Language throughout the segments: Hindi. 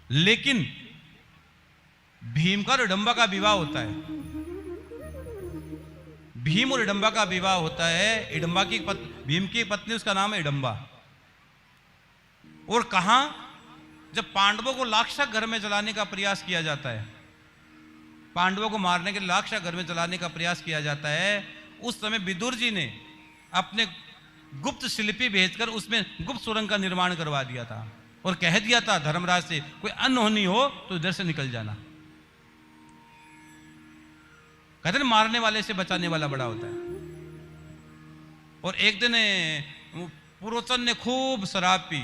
लेकिन भीम का और हिडम्बा का विवाह होता है। भीम और हिडम्बा का विवाह होता है। हिडम्बा की भीम की पत्नी, उसका नाम है हिडम्बा। और कहां? जब पांडवों को लाक्षक घर में जलाने का प्रयास किया जाता है, पांडवों को मारने के लिए लाक्षक घर में जलाने का प्रयास किया जाता है, उस समय विदुर जी ने अपने गुप्त शिल्पी भेजकर उसमें गुप्त सुरंग का निर्माण करवा दिया था और कह दिया था धर्मराज से, कोई अनहोनी हो तो इधर से निकल जाना। कहते हैं मारने वाले से बचाने वाला बड़ा होता है। और एक दिन पुरोचन ने खूब शराब पी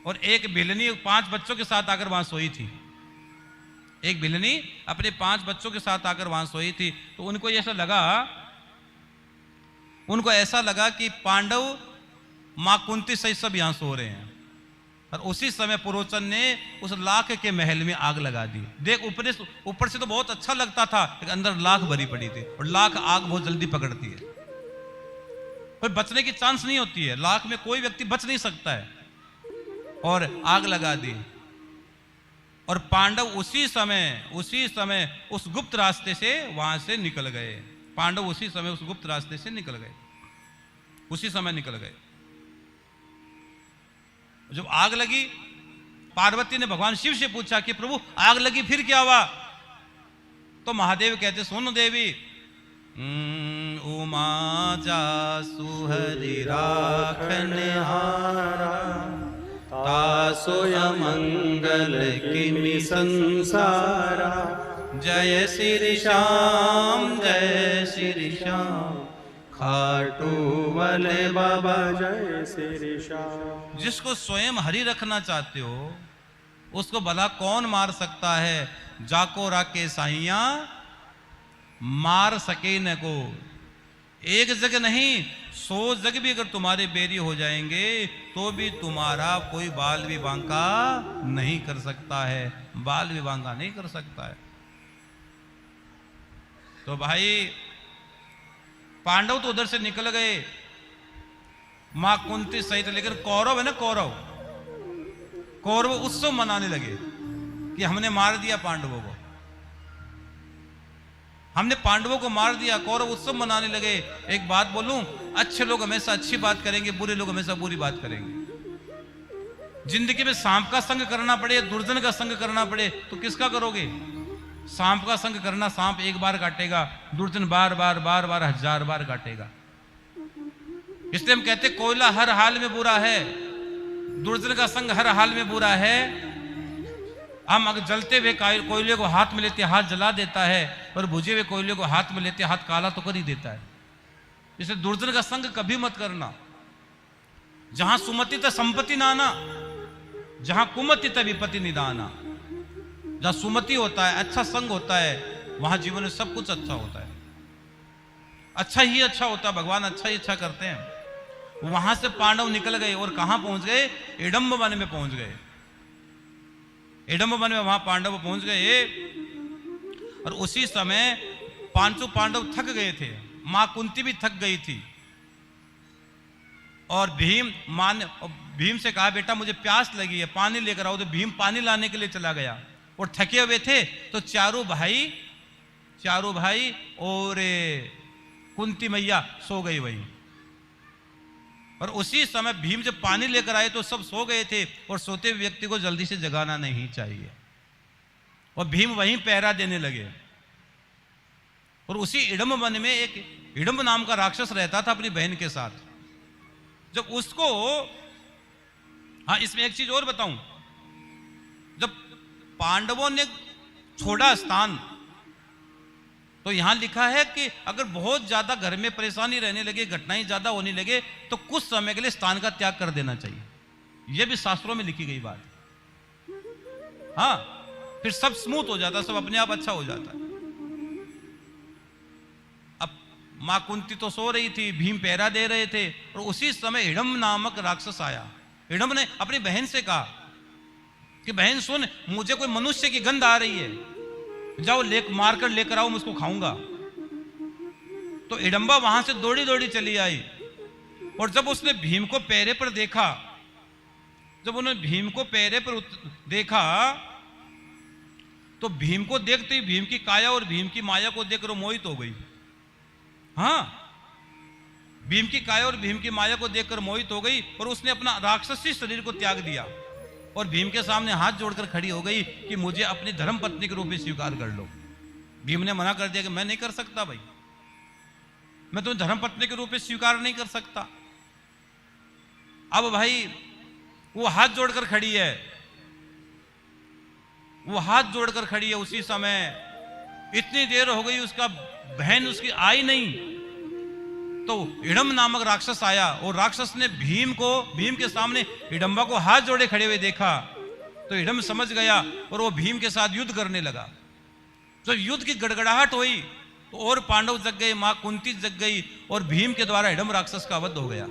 और एक भिलनी 5 बच्चों के साथ आकर वहां सोई थी। एक भिलनी अपने 5 बच्चों के साथ आकर वहां सोई थी। तो उनको ऐसा लगा कि पांडव मां कुंती सहित सब यहां सो रहे हैं। और उसी समय पुरोचन ने उस लाख के महल में आग लगा दी। देख, ऊपर से तो बहुत अच्छा लगता था, लेकिन अंदर लाख भरी पड़ी थी और लाख आग बहुत जल्दी पकड़ती है, कोई बचने की चांस नहीं होती है। लाख में कोई व्यक्ति बच नहीं सकता है। और आग लगा दी और पांडव उसी समय उस गुप्त रास्ते से वहां से निकल गए। पांडव उसी समय उस गुप्त रास्ते से निकल गए, उसी समय निकल गए। जब आग लगी, पार्वती ने भगवान शिव से पूछा कि प्रभु आग लगी फिर क्या हुआ? तो महादेव कहते, सुनो देवी, उमा जासु हरि राखन हारा, तासोय मंगल किमि संसारा, जय श्री श्याम जय श्री श्याम, खाटू वाले बाबा जय श्री श्याम। जिसको स्वयं हरि रखना चाहते हो उसको भला कौन मार सकता है? जाको राके साइया मार सके न को। एक जग नहीं 100 जग भी अगर तुम्हारे बेरी हो जाएंगे तो भी तुम्हारा कोई बाल भी बांका नहीं कर सकता है, बाल भी बांका नहीं कर सकता है। तो भाई पांडव तो उधर से निकल गए मां कुंती सहित, लेकिन कौरव है ना, कौरव उत्सव मनाने लगे कि हमने मार दिया पांडवों को, हमने पांडवों को मार दिया। कौरव उत्सव मनाने लगे। एक बात बोलूं, अच्छे लोग हमेशा अच्छी बात करेंगे, बुरे लोग हमेशा बुरी बात करेंगे। जिंदगी में सांप का संग करना पड़े, दुर्जन का संग करना पड़े तो किसका करोगे? सांप का संग करना, सांप एक बार काटेगा, दुर्जन बार बार 1000 बार काटेगा। इसलिए हम कहते कोयला हर हाल में बुरा है, दुर्जन का संग हर हाल में बुरा है। हम अगर जलते हुए कोयले को हाथ में लेते हाथ जला देता है, और बुझे हुए कोयले को हाथ में लेते हाथ काला तो कर ही देता है। इसलिए दुर्जन का संग कभी मत करना। जहां सुमति त संपत्ति नाना, जहां कुमति त विपत्ति निदाना। जहां सुमति होता है, अच्छा संग होता है, वहां जीवन में सब कुछ अच्छा होता है, अच्छा ही अच्छा होता है, भगवान अच्छा ही अच्छा करते हैं। वहां से पांडव निकल गए और कहां पहुंच गए? हिडम्ब वन में पहुंच गए। हिडम्ब वन में वहां पांडव पहुंच गए और उसी समय 5 पांडव थक गए थे, मां कुंती भी थक गई थी। और भीम से कहा, बेटा मुझे प्यास लगी है, पानी लेकर आओ। तो भीम पानी लाने के लिए चला गया और थके हुए थे। तो चारों भाई और कुंती मैया सो गई वहीं। और उसी समय भीम जब पानी लेकर आए तो सब सो गए थे, और सोते हुए व्यक्ति को जल्दी से जगाना नहीं चाहिए। और भीम वहीं पहरा देने लगे। और उसी हिडम्ब वन में एक हिडम्ब नाम का राक्षस रहता था अपनी बहन के साथ। जब उसको, हाँ इसमें एक चीज और बताऊं, जब पांडवों ने छोड़ा स्थान, तो यहां लिखा है कि अगर बहुत ज्यादा घर में परेशानी रहने लगे, घटनाएं ज्यादा होने लगे, तो कुछ समय के लिए स्थान का त्याग कर देना चाहिए। यह भी शास्त्रों में लिखी गई बात है। हाँ, फिर सब स्मूथ हो जाता, सब अपने आप अच्छा हो जाता है। अब मां कुंती तो सो रही थी, भीम पहरा दे रहे थे, और उसी समय हिडम्ब नामक राक्षस आया। हिडम्ब ने अपनी बहन से कहा कि बहन सुन, मुझे कोई मनुष्य की गंध आ रही है, जाओ मारकर लेकर आओ, मैं उसको खाऊंगा। तो हिडम्बा वहां से दौड़ी दौड़ी चली आई, और जब उसने भीम को पैरे पर देखा, जब उन्होंने भीम को पैरे पर देखा तो भीम को देखते ही भीम की काया और भीम की माया को देखकर मोहित हो गई। हाँ, भीम की काया और भीम की माया को देखकर मोहित हो गई और उसने अपना राक्षसी शरीर को त्याग दिया और भीम के सामने हाथ जोड़कर खड़ी हो गई कि मुझे अपनी धर्म पत्नी के रूप में स्वीकार कर लो। भीम ने मना कर दिया कि मैं नहीं कर सकता भाई, मैं तुम्हें धर्म पत्नी के रूप में स्वीकार नहीं कर सकता। अब भाई वो हाथ जोड़कर खड़ी है, वो हाथ जोड़कर खड़ी है। उसी समय इतनी देर हो गई, उसका बहन उसकी आई नहीं, तो हिडम्ब नामक राक्षस आया और राक्षस ने भीम के सामने हिडम्बा को हाथ जोड़े खड़े हुए देखा तो हिडम्ब समझ गया और वो भीम के साथ युद्ध करने लगा। जब युद्ध की गड़गड़ाहट हुई तो और पांडव जग गए, मां कुंती जग गई और भीम के द्वारा हिडम्ब राक्षस का वध हो गया।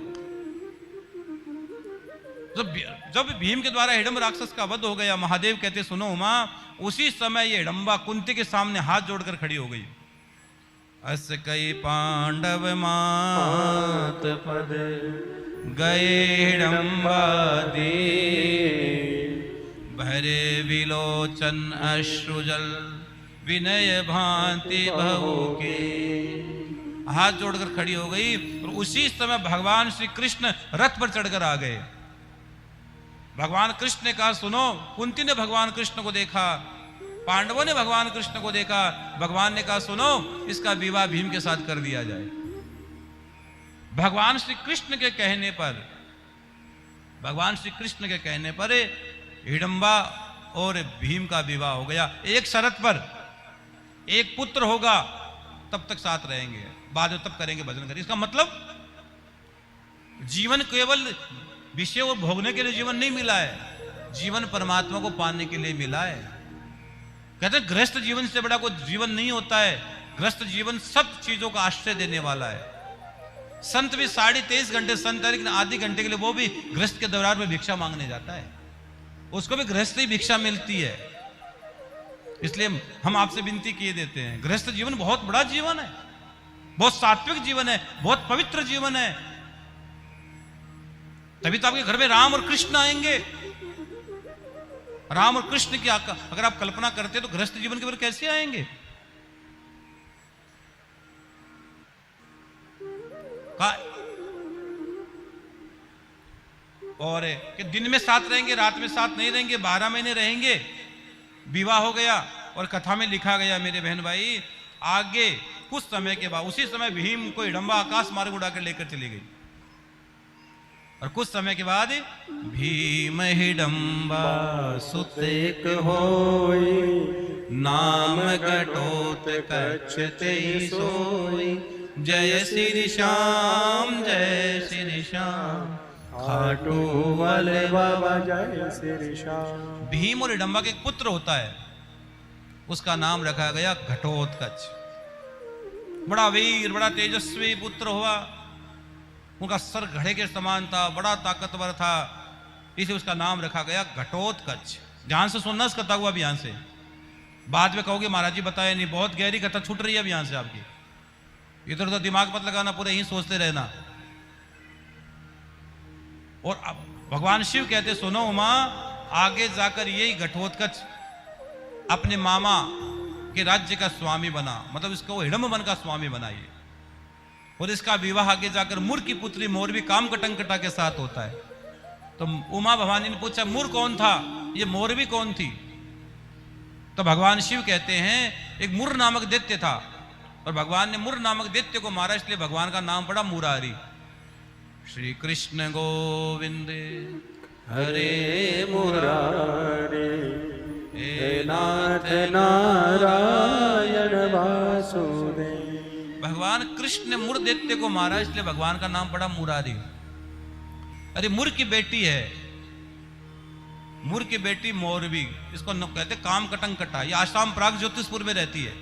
जब भीम के द्वारा हिडम्ब राक्षस का वध हो गया, महादेव कहते सुनो उमा, उसी समय ये हिडम्बा कुंती के सामने हाथ जोड़कर खड़ी हो गई। अस कई पांडव मात पद गए हिडम्बा दे, भरे विलोचन अश्रुजल विनय भांति भव के। हाथ जोड़कर खड़ी हो गई और उसी समय भगवान श्री कृष्ण रथ पर चढ़कर आ गए। भगवान कृष्ण ने कहा सुनो, कुंती ने भगवान कृष्ण को देखा, पांडवों ने भगवान कृष्ण को देखा। भगवान ने कहा सुनो, इसका विवाह भीम के साथ कर दिया जाए। भगवान श्री कृष्ण के कहने पर, भगवान श्री कृष्ण के कहने पर हिडम्बा और भीम का विवाह हो गया। एक शर्त पर, एक पुत्र होगा तब तक साथ रहेंगे, बाद में तब करेंगे भजन करेंगे। इसका मतलब जीवन केवल विषय और भोगने के लिए जीवन नहीं मिला है, जीवन परमात्मा को पाने के लिए मिला है। कहते हैं गृहस्थ जीवन से बड़ा कोई जीवन नहीं होता है। गृहस्थ जीवन सब चीजों का आश्रय देने वाला है। संत भी 23.5 घंटे संत है, लेकिन आधे घंटे के लिए वो भी गृहस्थ के दौरान में भिक्षा मांगने जाता है, उसको भी गृहस्थ ही भिक्षा मिलती है। इसलिए हम आपसे विनती किए देते हैं, गृहस्थ जीवन बहुत बड़ा जीवन है, बहुत सात्विक जीवन है, बहुत पवित्र जीवन है। तभी तो आपके घर में राम और कृष्ण आएंगे। राम और कृष्ण की अगर आप कल्पना करते तो गृहस्थ जीवन के बारे कैसे आएंगे? और कि दिन में साथ रहेंगे, रात में साथ नहीं रहेंगे, 12 महीने रहेंगे। विवाह हो गया और कथा में लिखा गया मेरे बहन भाई, आगे कुछ समय के बाद उसी समय भीम को हिडम्बा आकाश मार्ग उड़ाकर लेकर चली गई और कुछ समय के बाद भीम हिडम्बा सुतेक होई, नाम घटोत्कच तेई सोई। जय श्री श्याम जय श्री श्याम, खाटू वाले बाबा जय श्री श्याम। भीम और हिडम्बा के एक पुत्र होता है, उसका नाम रखा गया घटोत्कच। बड़ा वीर, बड़ा तेजस्वी पुत्र हुआ। उनका सर घड़े के समान था, बड़ा ताकतवर था, इसे उसका नाम रखा गया घटोत्कच। ध्यान से सुनना इस कथा को अब यहां से, बाद में कहोगे महाराज जी बताया नहीं, बहुत गहरी कथा छूट रही है अब यहां से आपकी। इधर उधर दिमाग मत लगाना, पूरे यही सोचते रहना। और अब भगवान शिव कहते सुनो उमा, आगे जाकर यही घटोत्कच अपने मामा के राज्य का स्वामी बना, मतलब इसको हिडम्ब मन का स्वामी बनाइए। और इसका विवाह आगे जाकर मुर की पुत्री मोरवी कामकटंकटा के साथ होता है। तो उमा भवानी ने पूछा मुर कौन था, ये मोरवी कौन थी? तो भगवान शिव कहते हैं एक मुर नामक दैत्य था और भगवान ने मुर नामक दैत्य को मारा, इसलिए भगवान का नाम पड़ा मुरारी। श्री कृष्ण गोविंद हरे मुरारी, हे नाथ नारायण वासुदेव। भगवान कृष्ण ने मुर दैत्य को मारा, इसलिए भगवान का नाम पड़ा मुरारी। अरे मुर की बेटी है, मुर की बेटी मोरवी, इसको कहते कामकटंकटा। ये आसाम प्राग ज्योतिषपुर में रहती है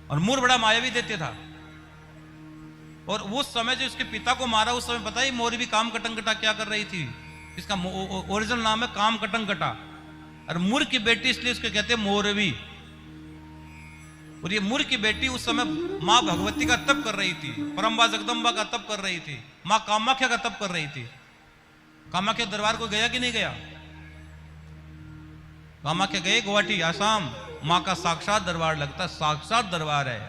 और मुर बड़ा मायावी दैत्य था। और उस समय जो इसके पिता को मारा, उस समय पता ही मोरवी कामकटंकटा क्या कर रही थी? इसका ओरिजिनल नाम है कामकटंकटा और मुर की बेटी इसलिए इसको कहते मोरवी। और ये मुर की बेटी उस समय मां भगवती का तप कर रही थी, परम्बा जगदम्बा का तप कर रही थी, मां कामाख्या का तप कर रही थी। कामाख्या दरबार को गया कि नहीं गया? कामाख्या गए, गुवाहाटी आसाम, माँ का साक्षात दरबार लगता, साक्षात दरबार है,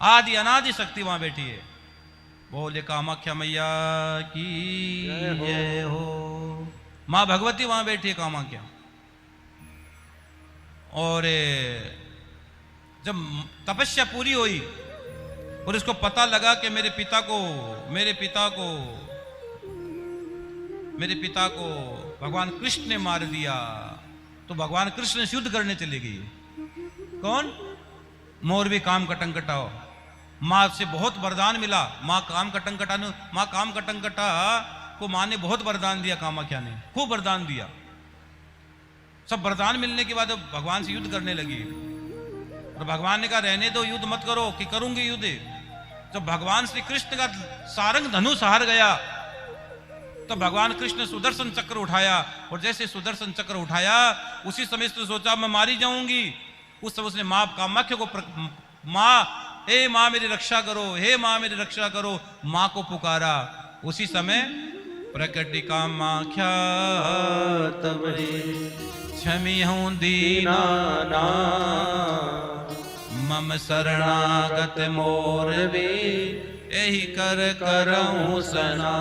आदि अनादि शक्ति वहां बैठी है। बोले कामाख्या मैया की जय हो। माँ भगवती वहां बैठी है कामाख्या। और जब तपस्या पूरी हुई और इसको पता लगा कि मेरे पिता को भगवान कृष्ण ने मार दिया, तो भगवान कृष्ण से युद्ध करने चली गई। कौन? मोरवी काम कटंकटा। माँ से बहुत वरदान मिला। माँ काम कटंकटा को माँ ने बहुत वरदान दिया, कामाख्या ने खूब वरदान दिया। सब वरदान मिलने के बाद भगवान से युद्ध करने लगी। और भगवान ने कहा रहने दो, युद्ध मत करो, कि करूंगी युद्ध। जब भगवान श्री कृष्ण का सारंग धनुष हार गया तो भगवान कृष्ण ने सुदर्शन चक्र उठाया, और जैसे सुदर्शन चक्र उठाया उसी समय से सोचा मैं मारी जाऊंगी। उस समय उसने माँ कामाख्या को हे माँ मेरी रक्षा करो, हे माँ मेरी रक्षा करो, माँ को पुकारा। उसी समय प्रकटी कामाख्या तब क्षमी हूं दीना मम शरणागत मोरवी यही कर करऊं सना।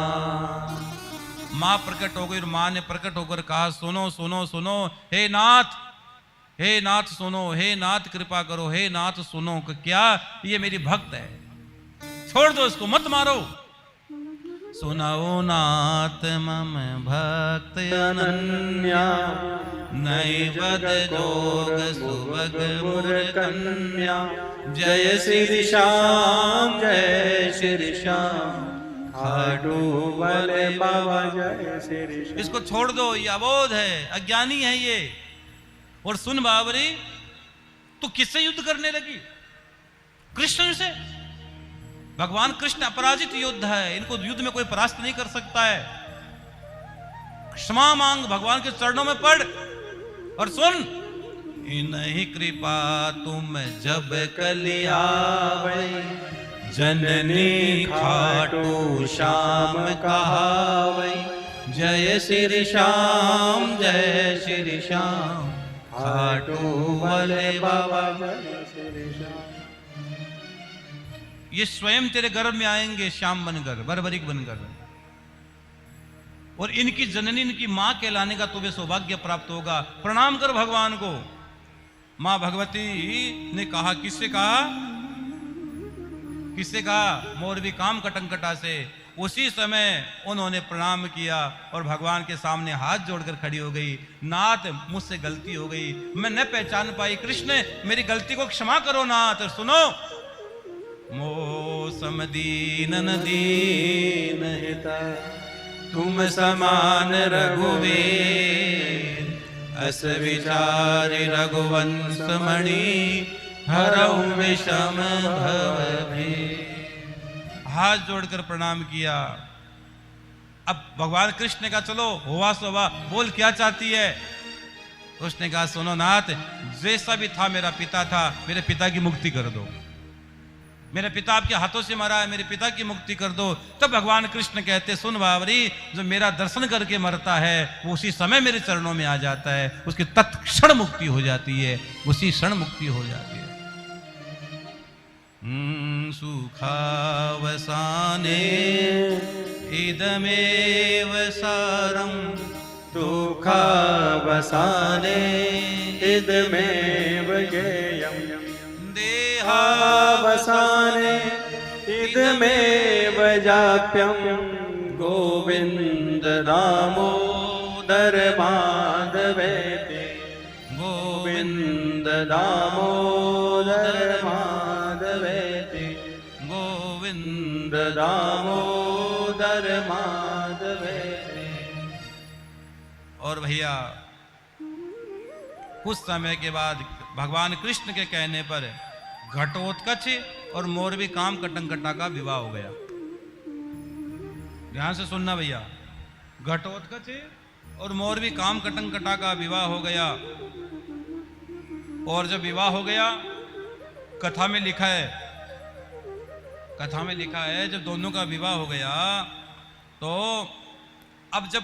माँ प्रकट हो गई और माँ ने प्रकट होकर कहा सुनो सुनो सुनो, हे नाथ सुनो, हे नाथ कृपा करो, हे नाथ सुनो। क्या ये मेरी भक्त है, छोड़ दो इसको, मत मारो। सुनाओ नाथ मम भक्त अनन्या नैवद जोग सुभग मुर कन्या। जय श्री श्याम जय श्री श्याम खाटू वाले बाबा जय श्री श्याम। इसको छोड़ दो, ये अबोध है, अज्ञानी है ये। और सुन बाबरी, तू किससे युद्ध करने लगी? कृष्ण से। भगवान कृष्ण अपराजित योद्धा है, इनको युद्ध में कोई परास्त नहीं कर सकता है। क्षमा मांग, भगवान के चरणों में पड़ और सुन, इन्हीं कृपा तुम जब कलियावै जननी खाटू श्याम कहावै। जय श्री श्याम जय श्री श्याम खाटू वाले बाबा जय श्री श्याम। ये स्वयं तेरे गर्भ में आएंगे श्याम बनकर, बर्बरिक बनकर, और इनकी जननी, इनकी मां कहलाने का तुम्हें सौभाग्य प्राप्त होगा। प्रणाम कर भगवान को। मां भगवती ने कहा, किससे कहा? किससे कहा? मोरवी काम कटंकटा से। उसी समय उन्होंने प्रणाम किया और भगवान के सामने हाथ जोड़कर खड़ी हो गई। नाथ मुझसे गलती हो गई, मैं न पहचान पाई, कृष्ण मेरी गलती को क्षमा करो नाथ। सुनो, मोसम दीनन दीन हिता तुम समान रघुवीर अस विचारि रघुवंश मणि हरऊ विषम भवभीर। हाथ जोड़कर प्रणाम किया। अब भगवान कृष्ण ने कहा चलो हुआ सोवा, बोल क्या चाहती है? उसने कहा सुनो नाथ, जैसा भी था मेरा पिता था, मेरे पिता की मुक्ति कर दो। मेरे पिता आपके हाथों से मरा है, मेरे पिता की मुक्ति कर दो। तब भगवान कृष्ण कहते सुन बावरी, जो मेरा दर्शन करके मरता है वो उसी समय मेरे चरणों में आ जाता है, उसकी तत्क्षण मुक्ति हो जाती है, उसी क्षण मुक्ति हो जाती है। सुखावसाने इदमेव सारम दुखावसाने इदमेव गेयम देहावसाने इदमेव जाप्यम गोविंद दामोदर माधवेति गोविंद दामोदर माधवेति गोविंद दामोदर माधवेति। और भैया कुछ समय के बाद भगवान कृष्ण के कहने पर घटोत्कच और मोरवी काम कटंकटा का विवाह हो गया। ध्यान से सुनना भैया, घटोत्कच और मोरवी काम कटंकटा का विवाह हो गया। और जब विवाह हो गया, कथा में लिखा है जब दोनों का विवाह हो गया तो अब जब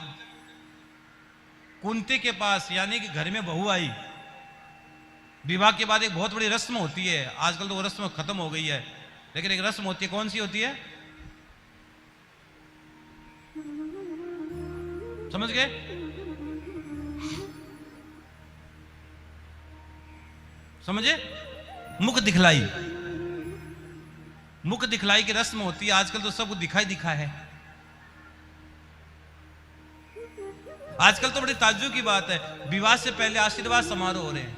कुंती के पास, यानी कि घर में बहू आई। विवाह के बाद एक बहुत बड़ी रस्म होती है, आजकल तो वो रस्म खत्म हो गई है, लेकिन एक रस्म होती है। कौन सी होती है? समझ गए? समझे? मुख दिखलाई, मुख दिखलाई की रस्म होती है। आजकल तो सब कुछ दिखाई दिखा है। आजकल तो बड़ी ताज्जुब की बात है, विवाह से पहले आशीर्वाद समारोह हो रहे हैं।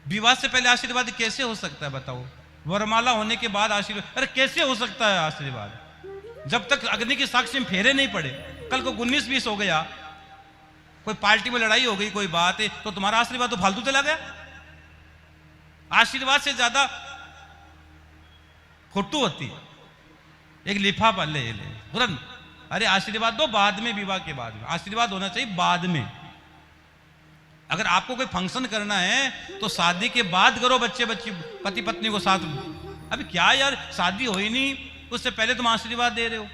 विवाह से पहले आशीर्वाद कैसे हो सकता है बताओ? वरमाला होने के बाद आशीर्वाद, अरे कैसे हो सकता है आशीर्वाद? जब तक अग्नि के साक्षी में फेरे नहीं पड़े। कल को 19-20 हो गया, कोई पार्टी में लड़ाई हो गई, कोई बात है, तो तुम्हारा आशीर्वाद तो फालतू चला गया। आशीर्वाद से ज्यादा खुट्टू होती है। एक लिफाफा ले तुरंत, अरे आशीर्वाद दो बाद में, विवाह के बाद में आशीर्वाद होना चाहिए, बाद में। अगर आपको कोई फंक्शन करना है तो शादी के बाद करो, बच्चे बच्ची पति पत्नी को साथ में। अभी क्या यार, शादी हो ही नहीं, उससे पहले तुम आशीर्वाद दे रहे हो।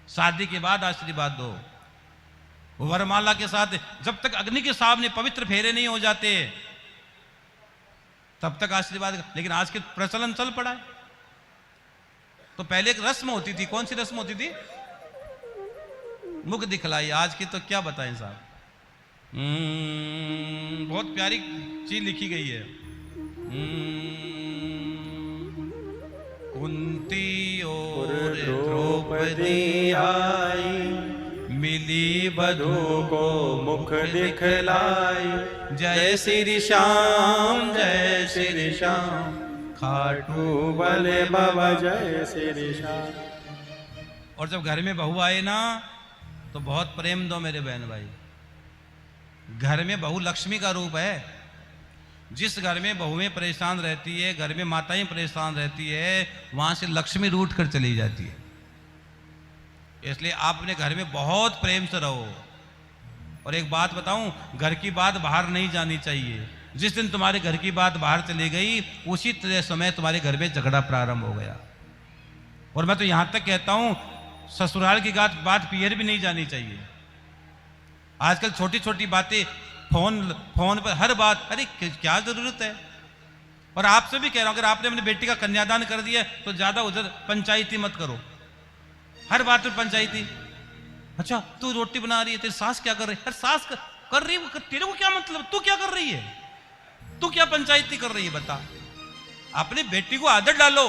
शादी के बाद आशीर्वाद दो, वरमाला के साथ। जब तक अग्नि के सामने पवित्र फेरे नहीं हो जाते तब तक आशीर्वाद। लेकिन आज के प्रचलन चल पड़ा है। तो पहले एक रस्म होती थी, कौन सी रस्म होती थी? मुख दिखलाई। आज की तो क्या बताएं साहब, बहुत प्यारी चीज लिखी गई है। कुंती और द्रौपदी आई, मिली वधू को मुख दिखलाई। जय श्री श्याम, जय श्री श्याम, खाटू बले बाबा जय श्री श्याम। और जब घर में बहू आए ना तो बहुत प्रेम दो मेरे बहन भाई। घर में बहू लक्ष्मी का रूप है। जिस घर में बहुएं परेशान रहती है, घर में माताएं परेशान रहती है, वहां से लक्ष्मी रूठ कर चली जाती है। इसलिए आप अपने घर में बहुत प्रेम से रहो। और एक बात बताऊं, घर की बात बाहर नहीं जानी चाहिए। जिस दिन तुम्हारे घर की बात बाहर चली गई, उसी समय तुम्हारे घर में झगड़ा प्रारंभ हो गया। और मैं तो यहां तक कहता हूं, ससुराल की बात पीहर भी नहीं जानी चाहिए। आजकल छोटी छोटी बातें फोन पर हर बात, अरे क्या जरूरत है? और आपसे भी कह रहा हूं, अगर आपने अपनी बेटी का कन्यादान कर दिया तो ज्यादा उधर पंचायती मत करो। हर बात में पंचायती। अच्छा तू रोटी बना रही है, तेरी सास क्या कर रही है? सास कर रही है, तेरे को क्या मतलब? तू क्या कर रही है? तू क्या पंचायती कर रही है बता? अपनी बेटी को आदत डालो,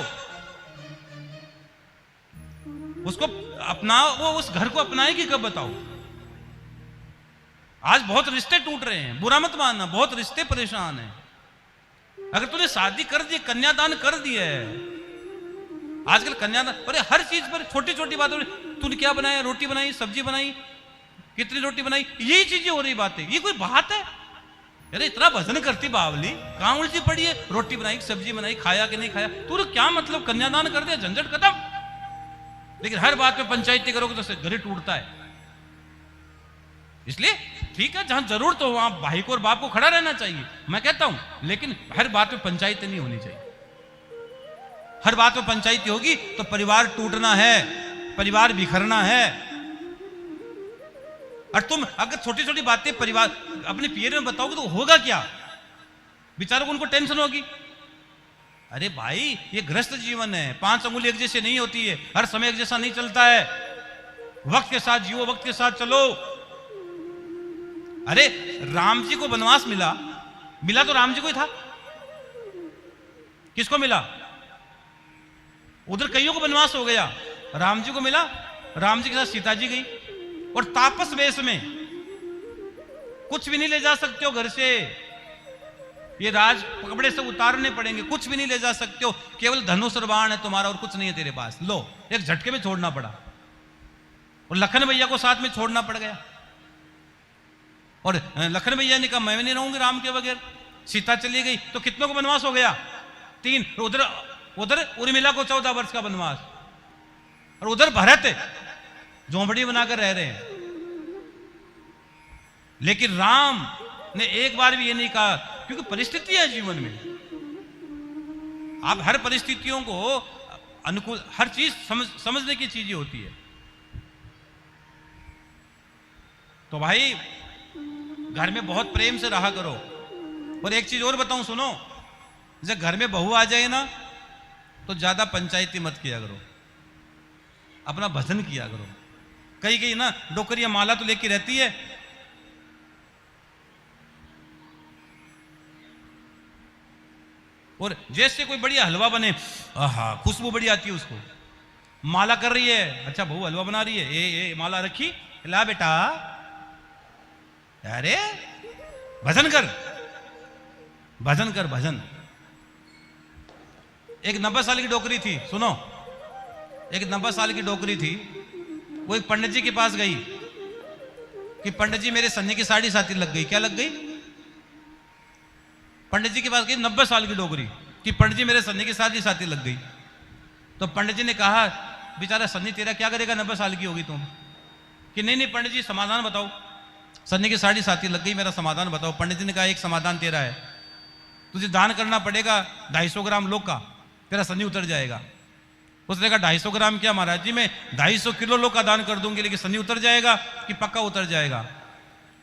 उसको अपनाओ। वो उस घर को अपनाएगी कब बताओ? आज बहुत रिश्ते टूट रहे हैं, बुरा मत मानना, बहुत रिश्ते परेशान हैं। अगर तूने शादी कर दी, कन्यादान कर दिया है, आजकल कन्यादान, अरे हर चीज पर छोटी छोटी बातों में तूने क्या बनाया, रोटी बनाई, सब्जी बनाई, कितनी रोटी बनाई, यही चीजें हो रही बातें। ये कोई बात है? अरे इतना भजन करती बावली, कहां उलझी पड़ी है? रोटी बनाई, सब्जी बनाई, खाया कि नहीं खाया? तूने क्या मतलब, कन्यादान कर दिया, झंझट खत्म। लेकिन हर बात में पंचायती करोगे तो घर टूटता है। इसलिए ठीक है, जहां जरूरत हो वहां भाई को और बाप को खड़ा रहना चाहिए, मैं कहता हूं, लेकिन हर बात में पंचायती नहीं होनी चाहिए। हर बात में पंचायती होगी तो परिवार टूटना है, परिवार बिखरना है। और तुम अगर छोटी छोटी बातें परिवार अपने पियर में बताओगे तो होगा क्या? बेचारों को, उनको टेंशन होगी। अरे भाई ये गृहस्थ जीवन है, 5 अंगुली एक जैसे नहीं होती है, हर समय एक जैसा नहीं चलता है। वक्त के साथ जियो, वक्त के साथ चलो। अरे राम जी को वनवास मिला तो राम जी को ही था। किसको मिला? उधर कईयों को वनवास हो गया, राम जी को मिला। राम जी के साथ सीता जी गई, और तापस वेश में कुछ भी नहीं ले जा सकते हो घर से। ये राज कपड़े से उतारने पड़ेंगे, कुछ भी नहीं ले जा सकते हो, केवल धनुष और बाण है तुम्हारा और कुछ नहीं है तेरे पास। लो, एक झटके में छोड़ना पड़ा। और लखन भैया को साथ में छोड़ना पड़ गया। और लखन भैया ने कहा मैं नहीं रहूंगी राम के बगैर। सीता चली गई तो कितनों को वनवास हो गया? 3। उधर उर्मिला को 14 वर्ष का वनवास, और उधर भरत झोंपड़ी बनाकर रह रहे हैं। लेकिन राम ने एक बार भी ये नहीं कहा, क्योंकि परिस्थिति है जीवन में। आप हर परिस्थितियों को अनुकूल, हर चीज समझने की चीजें होती है। तो भाई घर में बहुत प्रेम से रहा करो। और एक चीज और बताऊं, सुनो, जब घर में बहू आ जाए ना तो ज्यादा पंचायती मत किया करो, अपना भजन किया करो। कहीं कहीं ना डोकरिया माला तो लेके रहती है, और जैसे कोई बढ़िया हलवा बने, आहा खुशबू बढ़िया आती है उसको, माला कर रही है, अच्छा बहू हलवा बना रही है, ए माला रखी, ला बेटा, अरे भजन कर, भजन कर, भजन। एक 90 साल की डोकरी थी, सुनो, एक 90 साल की डोकरी थी, वो एक पंडित जी के पास गई कि पंडित जी मेरे सन्नी की साड़ी साथी लग गई। क्या लग गई? पंडित जी के पास गई 90 साल की डोकरी कि पंडित जी मेरे सन्नी की साथी लग गई। तो पंडित जी ने कहा, बेचारा सन्नी तेरा क्या करेगा, 90 साल की होगी तुम। कि नहीं पंडित जी समाधान बताओ, सन्नी की साथी लग गई, मेरा समाधान बताओ। पंडित जी ने कहा, एक समाधान तेरा है, तुझे दान करना पड़ेगा 250 ग्राम लोग का, तेरा सन्नी उतर जाएगा। उसने कहा 250 ग्राम क्या महाराज जी, मैं 250 किलो लोग का दान कर दूंगी, लेकिन सन्नी उतर जाएगा कि पक्का उतर जाएगा?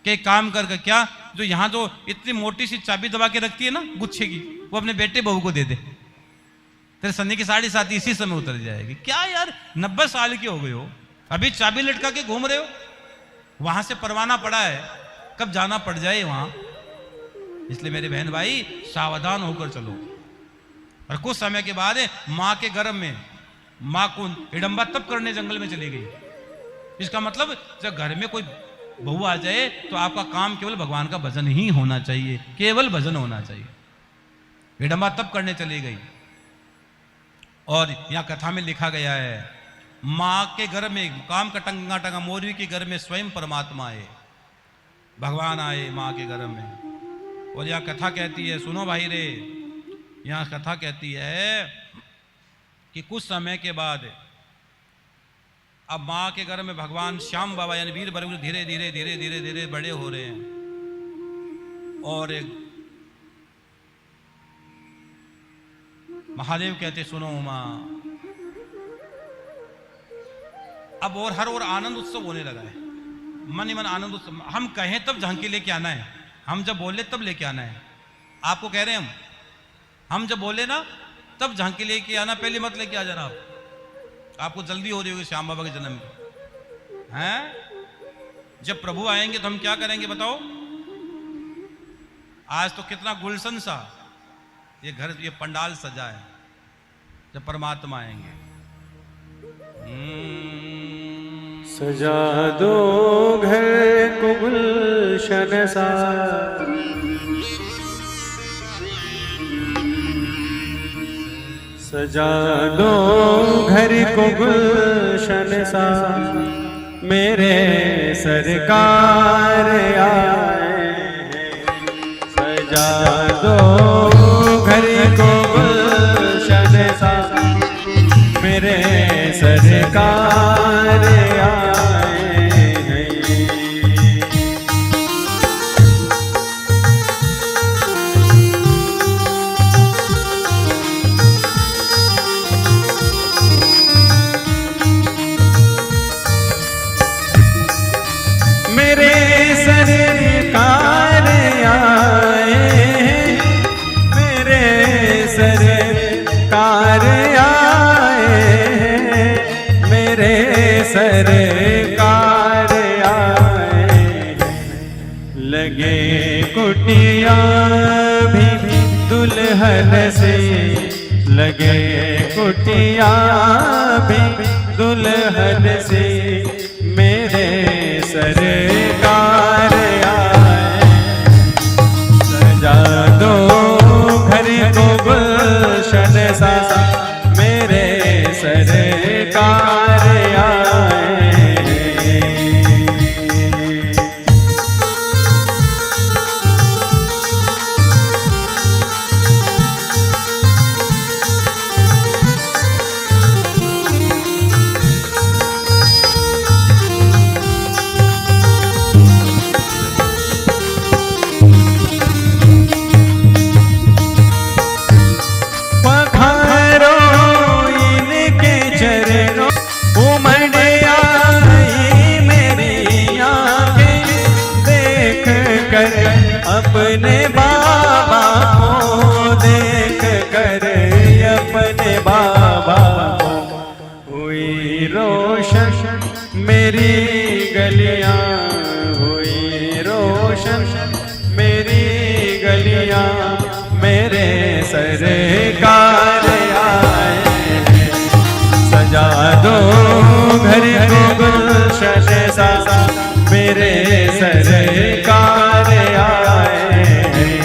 कि एक काम कर, क्या जो यहाँ जो इतनी मोटी सी चाबी दबा के रखती है ना गुच्छे की, वो अपने बेटे बहू को दे दे, तेरे सन्नी की साथी इसी समय उतर जाएगी। क्या यार 90 साल के हो गए हो, अभी चाबी लटका के घूम रहे हो, वहां से परवाना पड़ा है, कब जाना पड़ जाए वहां। इसलिए मेरे बहन भाई सावधान होकर चलो। और कुछ समय के बाद मां के गर्भ में मां को हिडंबा तब करने जंगल में चली गई। इसका मतलब जब घर में कोई बहू आ जाए तो आपका काम केवल भगवान का भजन ही होना चाहिए, केवल भजन होना चाहिए। हिडंबा तब करने चली गई। और यहां कथा में लिखा गया है, मां के गर्भ में काम का टंगा टंगा मोरवी के गर्भ में स्वयं परमात्मा आए, भगवान आए मां के गर्भ में। और यह कथा कहती है, सुनो भाई रे, यहां कथा कहती है कि कुछ समय के बाद अब मां के गर्भ में भगवान श्याम बाबा यानी वीर बरगुरु धीरे धीरे धीरे धीरे धीरे बड़े हो रहे हैं। और एक महादेव कहते, सुनो उमा, अब और हर और आनंद उत्सव होने लगा है, मन ही मन आनंद उत्सव। हम कहें तब झांकी लेके आना है, हम जब बोले तब लेके आना है। आपको कह रहे हैं हम जब बोले ना तब झांकी लेके आना, पहले मत लेके आ जाना। आपको जल्दी हो रही होगी श्याम बाबा के जन्म की, हैं? जब प्रभु आएंगे तो हम क्या करेंगे बताओ? आज तो कितना गुलशन सा ये घर, ये पंडाल सजा है, जब परमात्मा आएंगे। सजा दो घर को गुलशन सा, सजा दो घर को गुलशन सा, मेरे सरकार आए हैं। सजा दो घर को गुलशन सा, मेरे सरकार आए हैं। मेरे सरकार आए हैं, मेरे सरकार आए हैं, मेरे सरकार आए हैं। लगे कुटिया भी दुल्हन से, लगे कुटिया भी दुल्हन से, मेरे सरकार आए। सजा दो घर को गुलशन सा, मेरे सरकार आए। अपने बाबा को देख कर, अपने बाबा को हुई रोशन मेरी गलियां, हुई रोशन मेरी गलियां, मेरे सरकार आए हैं, सजा दो घर को गुलशन सा, मेरे सरकार आए हैं।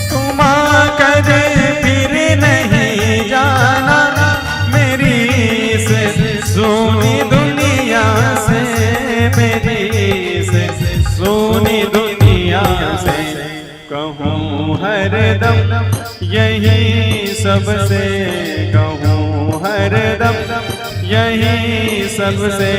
तुम आकर फिर नहीं जाना मेरी इस सोनी दुनिया से, मेरी से सोनी दुनिया से। कहूँ हरदम यही सबसे, कहूँ हरदम यही सबसे,